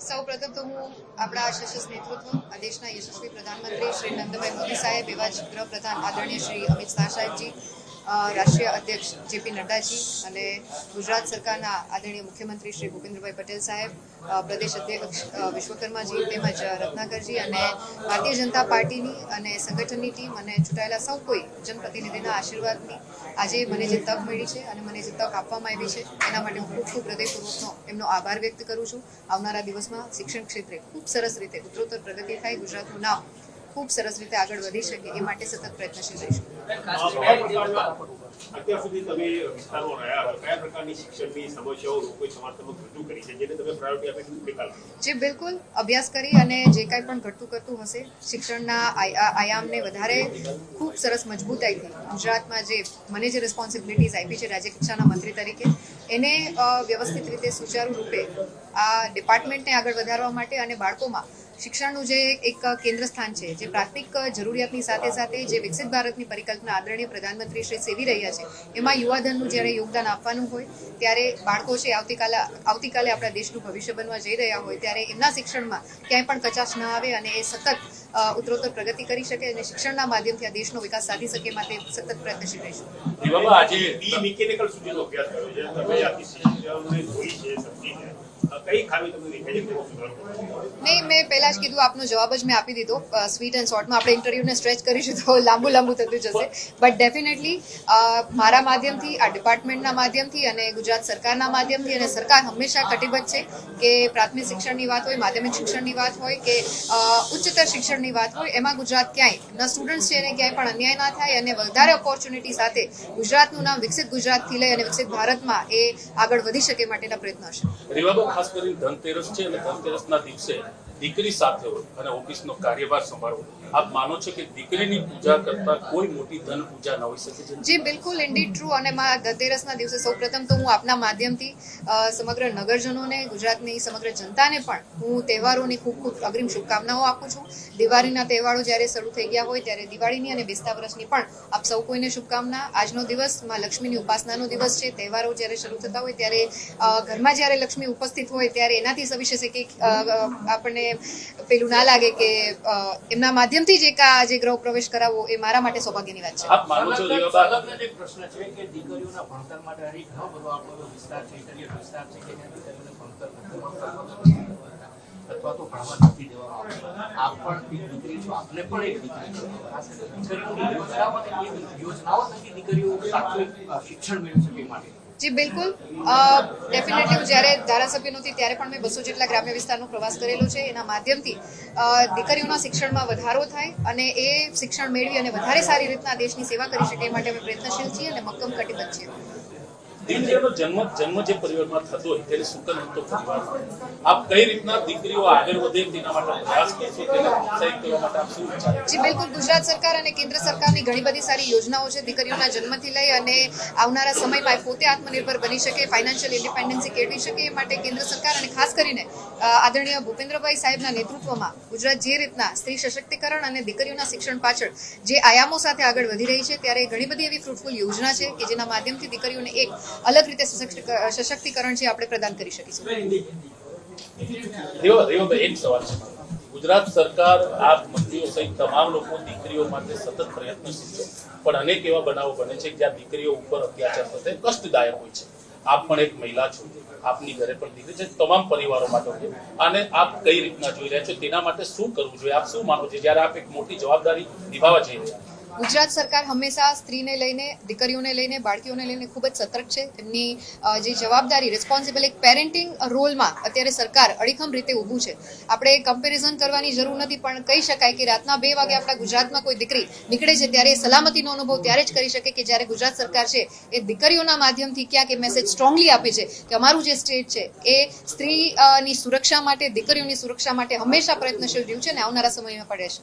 સૌ પ્રથમ તો હું આપણા સશસ્ત્ર નેતૃત્વ આ દેશના યશસ્વી પ્રધાનમંત્રી શ્રી નરેન્દ્રભાઈ મોદી સાહેબ, એવા જ ગૃહપ્રધાન આદરણીય શ્રી અમિત શાહ સાહેબજી, રાષ્ટ્રીય અધ્યક્ષ જેપી નડ્ડાજી અને ગુજરાત સરકારના આદરણીય મુખ્યમંત્રી શ્રી ભૂપેન્દ્રભાઈ પટેલ સાહેબ, પ્રદેશ અધ્યક્ષ વિશ્વકર્માજી તેમજ રત્નાકરજી અને ભારતીય જનતા પાર્ટીની અને સંગઠનની ટીમ અને ચૂંટાયેલા સૌ કોઈ જનપ્રતિનિધિના આશીર્વાદની આજે મને જે તક મળી છે અને મને જે તક આપવામાં આવી છે એના માટે હું ખૂબ ખૂબ હૃદયપૂર્વકનો એમનો આભાર વ્યક્ત કરું છું. આવનારા દિવસમાં શિક્ષણ ક્ષેત્રે ખૂબ સરસ રીતે ઉત્તરોત્તર પ્રગતિ થાય, ગુજરાતનું નામ ખૂબ સરસ રીતે આગળ વધી શકે એ માટે સતત પ્રયત્નશીલ રહીશું. અત્યાર સુધી તમે વિસ્તારમાં રહ્યા કયા પ્રકારની શિક્ષણની સમસ્યાઓ લોકોએ તમારા સમક્ષ રજૂ કરી છે જેને તમે પ્રાયોરિટી આપી નિકાલ? જી બિલકુલ, અભ્યાસ કરી અને જે કાંઈ પણ ઘટતું કરતું હશે શિક્ષણના આયામને વધારે ખૂબ સરસ મજબૂતાઈથી ગુજરાતમાં જે મને જે રિસ્પોન્સિબિલિટીઝ આપી છે રાજ્ય કક્ષાના મંત્રી તરીકે એને વ્યવસ્થિત રીતે સુચારુ રૂપે આ ડિપાર્ટમેન્ટને આગળ વધારવા માટે અને બાળકોમાં શિક્ષણનું જે એક કેન્દ્ર સ્થાન છે, જે પ્રાથમિક જરૂરિયાતની સાથે સાથે જે વિકસિત ભારતની પરિકલ્પના આદરણીય પ્રધાનમંત્રી શ્રી સેવી રહ્યા છે એમાં યુવાધનનું જ્યારે યોગદાન આપવાનું હોય ત્યારે બાળકો છે આવતીકાલે આપણા દેશનું ભવિષ્ય બનવા જઈ રહ્યા હોય ત્યારે એમના શિક્ષણમાં ક્યાંય પણ કચાશ ન આવે અને એ સતત ઉત્તરોત્તર પ્રગતિ કરી શકે અને શિક્ષણના માધ્યમથી આ દેશનો વિકાસ સાધી શકે માટે સતત પ્રયત્નશીલ રહીશું. આજે મિકેનિકલ સુધીનો અભ્યાસ કર્યો છે, તમે આખી શિક્ષણને જોઈ છે, સમજી છે, કઈ ખામી તમને દેખાય છે? નહીં, મેં પહેલા જ કીધું, આપનો જવાબ જ મેં આપી દીધો. સ્વીટ એન્ડ શોર્ટમાં આપણે ઇન્ટરવ્યુને સ્ટ્રેચ કરીશું તો લાંબુ થતું જશે, બટ ડેફિનેટલી મારા માધ્યમથી, આ ડિપાર્ટમેન્ટના માધ્યમથી અને ગુજરાત સરકારના માધ્યમથી, અને સરકાર હંમેશા કટિબદ્ધ છે કે પ્રાથમિક શિક્ષણની વાત હોય, માધ્યમિક શિક્ષણની વાત હોય કે ઉચ્ચતર શિક્ષણની વાત હોય, એમાં ગુજરાત ક્યાંય સ્ટુડન્ટ્સ છે એને ક્યાંય પણ અન્યાય ના થાય અને વધારે ઓપોર્ચ્યુનિટી સાથે ગુજરાતનું નામ વિકસિત ગુજરાતથી લઈ અને વિકસિત ભારતમાં એ આગળ વધી શકે માટેના પ્રયત્નો હશે. ખાસ કરીને ધનતેરસ છે અને ધનતેરસના દિવસે દીકરી સાથે હોય અને ઓફિસનો કાર્યભાર સંભાળવો, આપ માનો છો કે દીકરીની પૂજા કરતા કોઈ મોટી ધન પૂજા ન હોઈ શકે? જી બિલકુલ, ઇન્ડીડ ટ્રુ. અને ધનતેરસના દિવસે સૌપ્રથમ તો હું આપના માધ્યમથી સમગ્ર નગરજનોને, ગુજરાતની સમગ્ર જનતાને પણ હું તહેવારોની ખૂબ ખૂબ અગ્રિમ શુભકામનાઓ આપું છું. દિવાળીના તહેવારો જ્યારે શરૂ થઈ ગયા હોય ત્યારે દિવાળીની અને બેસતા વર્ષની પણ આપ સૌ કોઈને શુભકામના. આજનો દિવસ માં લક્ષ્મીની ઉપાસનાનો દિવસ છે. તહેવારો જ્યારે શરૂ થતા હોય ત્યારે ઘરમાં જ્યારે લક્ષ્મી ઉપસ્થિત હોય ત્યારે એનાથી સવિશેષ કે આપણને પેલું ના લાગે કે એમના માધ્યમથી જે ગૃહ પ્રવેશ કરાવવો એ મારા માટે સૌભાગ્યની વાત છે. આપ માનો છો એક પ્રશ્ન છે કે દીકરીઓના ભણતર માટે ઘણો બધો આપણો વિસ્તાર છે, ઇન્ટિરિયર વિસ્તાર છે કે જ્યાં દીકરીઓને ભણતર અથવા તો ભણવા નથી દેવામાં આવતું. આપ પણ એક દીકરી છો, આપને પણ એક દીકરી છો, ખાસ કરીને દીકરીઓની યોજનાઓ થકી દીકરીઓ પ્રાથમિક શિક્ષણ મેળવી શકે માટે. જી બિલકુલ, ડેફિનેટલી હું જ્યારે ધારાસભ્ય નહોતી ત્યારે પણ મેં 200 જેટલા ગ્રામ્ય વિસ્તારનો પ્રવાસ કરેલો છે. એના માધ્યમથી દીકરીઓના શિક્ષણમાં વધારો થાય અને એ શિક્ષણ મેળવી અને વધારે સારી રીતના દેશની સેવા કરી શકે એ માટે અમે પ્રયત્નશીલ છીએ અને મક્કમ કટિબદ્ધ છીએ. દીકરીઓનો જન્મ જે પરિવારમાં થતો હોય તેને સુકન્યા પરિવાર, આપ કઈ રીતના દીકરીઓ આગળ વધે તેના માટે પ્રયાસ કરશો, તેને પ્રોત્સાહિત કરવા માટે આપ શું વિચારો? જી બિલકુલ, ગુજરાત સરકાર અને કેન્દ્ર સરકારની ઘણી બધી સારી યોજનાઓ છે દીકરીઓના જન્મથી લઈ અને આવનારા સમયમાં પોતે આત્મનિર્ભર બની શકે, ફાઇનાન્શિયલ ઇન્ડિપેન્ડન્સી કેળવી શકે એ માટે કેન્દ્ર સરકાર અને ખાસ કરીને આદરણીય ભૂપેન્દ્રભાઈ સાહેબના નેતૃત્વમાં ગુજરાત જે રીતના સ્ત્રી સશક્તિકરણ અને દીકરીઓના શિક્ષણ પાછળ જે આયામો સાથે આગળ વધી રહી છે ત્યારે ઘણી બધી એવી ફ્રૂટફુલ યોજના છે કે જેના માધ્યમથી દીકરીઓને એક અલગ રીતે સશક્તિકરણ છે આપણે પ્રદાન કરી શકીશું. એક સવાલ છે, ગુજરાત સરકાર, આપ મંત્રીઓ સહિત તમામ લોકો દીકરીઓ માટે સતત પ્રયત્નશીલ છે, પણ અનેક એવા બનાવો બને છે જ્યાં દીકરીઓ ઉપર અત્યાચાર થતા કષ્ટદાયક હોય છે. આપ પણ એક મહિલા છો, આપની ઘરે પણ દીકરી છે, તમામ પરિવારો માટે હોય, અને આપ કઈ રીતના જોઈ રહ્યા છો, તેના માટે શું કરવું જોઈએ? આપ શું માનો છો જ્યારે આપ એક મોટી જવાબદારી નિભાવવા જઈ રહ્યા છો? ગુજરાત સરકાર હંમેશા સ્ત્રીને લઈને, દીકરીઓને લઈને, બાળકીઓને લઈને ખૂબ જ સતર્ક છે. એમની જે જવાબદારી, રિસ્પોન્સિબલ એક પેરેન્ટિંગ રોલમાં અત્યારે સરકાર અડીખમ રીતે ઊભું છે. આપણે કમ્પેરિઝન કરવાની જરૂર નથી, પણ કહી શકાય કે રાતના 2 વાગે આપણા ગુજરાતમાં કોઈ દીકરી નીકળે છે ત્યારે સલામતીનો અનુભવ ત્યારે જ કરી શકે કે જ્યારે ગુજરાત સરકાર છે એ દીકરીઓના માધ્યમથી ક્યાંક એ મેસેજ સ્ટ્રોંગલી આપે છે કે અમારું જે સ્ટેટ છે એ સ્ત્રીની સુરક્ષા માટે, દીકરીઓની સુરક્ષા માટે હંમેશા પ્રયત્નશીલ રહ્યું છે અને આવનારા સમયમાં પડે છે.